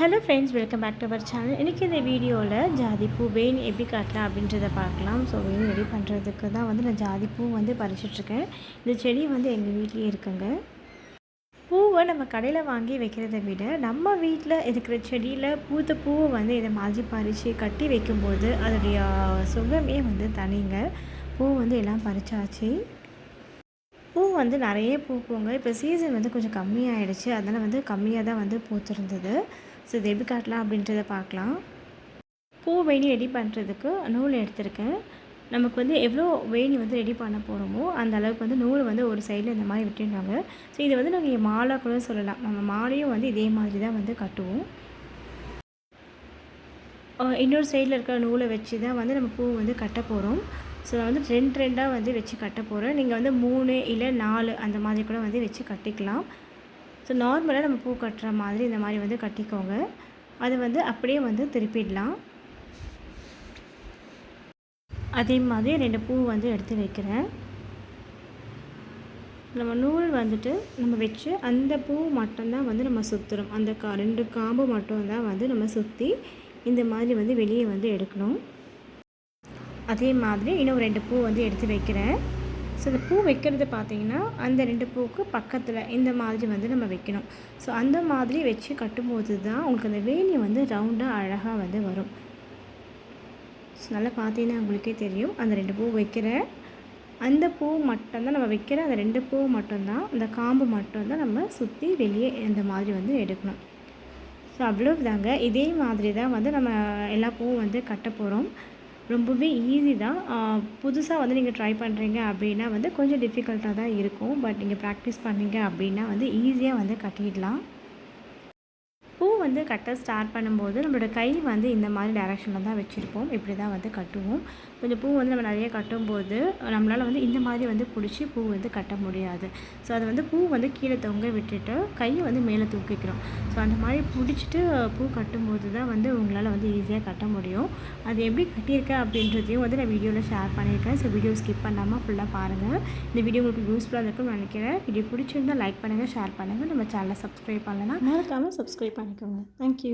Hello friends, welcome back to our channel. இன்றைக்கி இந்த வீடியோவில் ஜாதிப்பூ வேணி எப்படி காட்டலாம் அப்படின்றத பார்க்கலாம். ஸோ வேணி ரெடி பண்ணுறதுக்கு தான் வந்து நான் ஜாதிப்பூ வந்து பறிச்சிட்ருக்கேன். இந்த செடி வந்து எங்கள் வீட்லேயே இருக்குங்க. பூவை நம்ம கடையில் வாங்கி வைக்கிறத விட நம்ம வீட்டில் இருக்கிற செடியில் பூத்த பூவை வந்து இதை மாதிரி பறித்து கட்டி வைக்கும்போது அதோடைய சுகமே வந்து தனிங்க. பூ வந்து எல்லாம் பறிச்சாச்சு. பூ வந்து நிறைய பூக்குங்க. இப்போ சீசன் வந்து கொஞ்சம் கம்மியாகிடுச்சு, அதனால் வந்து கம்மியாக தான் வந்து பூத்திருந்தது. ஸோ இது எப்படி காட்டலாம் அப்படின்றத பார்க்கலாம். பூ வேணி ரெடி பண்ணுறதுக்கு நூல் எடுத்திருக்கேன். நமக்கு வந்து எவ்வளோ வேணி வந்து ரெடி பண்ண போகிறோமோ அந்த அளவுக்கு வந்து நூல் வந்து ஒரு சைடில் இந்த மாதிரி விட்டுருவாங்க. ஸோ இதை வந்து நாங்கள் மாலை கூட சொல்லலாம். நம்ம மாலையும் வந்து இதே மாதிரி தான் வந்து கட்டுவோம். இன்னொரு சைடில் இருக்கிற நூலை வச்சு தான் வந்து நம்ம பூ வந்து கட்ட போகிறோம். ஸோ நான் வந்து 2 வந்து வச்சு கட்ட போகிறேன். நீங்கள் வந்து 3 இல்லை 4 அந்த மாதிரி கூட வந்து வச்சு கட்டிக்கலாம். ஸோ நார்மலாக நம்ம பூ கட்டுற மாதிரி இந்த மாதிரி வந்து கட்டிக்கோங்க. அதை வந்து அப்படியே வந்து திருப்பிடலாம். அதே மாதிரி 2 பூ வந்து எடுத்து வைக்கிறேன். நம்ம நூல் வந்துட்டு நம்ம வச்சு அந்த பூ மட்டும்தான் வந்து நம்ம சுற்றுறோம். அந்த 2 காம்பு மட்டும்தான் வந்து நம்ம சுற்றி இந்த மாதிரி வந்து வெளியே வந்து எடுக்கணும். அதே மாதிரி இன்னும் 2 பூ வந்து எடுத்து வைக்கிறேன். ஸோ இந்த பூ வைக்கிறது பார்த்திங்கன்னா அந்த 2 பூவுக்கு பக்கத்தில் இந்த மாதிரி வந்து நம்ம வைக்கணும். ஸோ அந்த மாதிரி வச்சு கட்டும்போது தான் உங்களுக்கு அந்த வேணி வந்து ரவுண்டாக அழகாக வந்து வரும். ஸோ நல்லா பார்த்தீங்கன்னா உங்களுக்கே தெரியும். அந்த 2 பூ வைக்கிறேன். அந்த பூ மட்டும்தான் நம்ம வைக்கிற அந்த 2 பூ மட்டும்தான், அந்த காம்பு மட்டும்தான் நம்ம சுற்றி வெளியே இந்த மாதிரி வந்து எடுக்கணும். ஸோ அவ்வளோதாங்க. இதே மாதிரி தான் வந்து நம்ம எல்லா பூவும் வந்து கட்ட போகிறோம். ரொம்பவே ஈஸி தான். புதுசாக வந்து நீங்கள் ட்ரை பண்ணுறீங்க அப்படின்னா வந்து கொஞ்சம் டிஃபிகல்ட்டாக தான் இருக்கும். பட் நீங்கள் ப்ராக்டிஸ் பண்ணீங்க அப்படின்னா வந்து ஈஸியாக வந்து கட்டிடலாம். பூ வந்து கட்ட ஸ்டார்ட் பண்ணும்போது நம்மளோட கை வந்து இந்த மாதிரி டைரெக்ஷனில் தான் வச்சுருப்போம். இப்படி தான் வந்து கட்டுவோம். கொஞ்சம் பூ வந்து நம்ம நிறைய கட்டும்போது நம்மளால் வந்து இந்த மாதிரி வந்து பிடிச்சி பூ வந்து கட்ட முடியாது. ஸோ அதை வந்து பூ வந்து கீழே தொங்க விட்டுட்டு கையை வந்து மேலே தூக்கிக்கிறோம். ஸோ அந்த மாதிரி பிடிச்சிட்டு பூ கட்டும்போது தான் வந்து உங்களால் வந்து ஈஸியாக கட்ட முடியும். அது எப்படி கட்டியிருக்கேன் அப்படின்றதையும் வந்து நான் வீடியோவில் ஷேர் பண்ணியிருக்கேன். ஸோ வீடியோ ஸ்கிப் பண்ணாமல் ஃபுல்லாக பாருங்கள். இந்த வீடியோ உங்களுக்கு யூஸ்ஃபுல்லாக இருக்கும்னு நினைக்கிறேன். வீடியோ பிடிச்சிருந்தால் லைக் பண்ணுங்கள், ஷேர் பண்ணுங்கள். நம்ம சேனலை சப்ஸ்கிரைப் பண்ணலைன்னா மறக்காமல் சப்ஸ்கிரைப் பண்ணிக்கோங்க. தேங்க்யூ.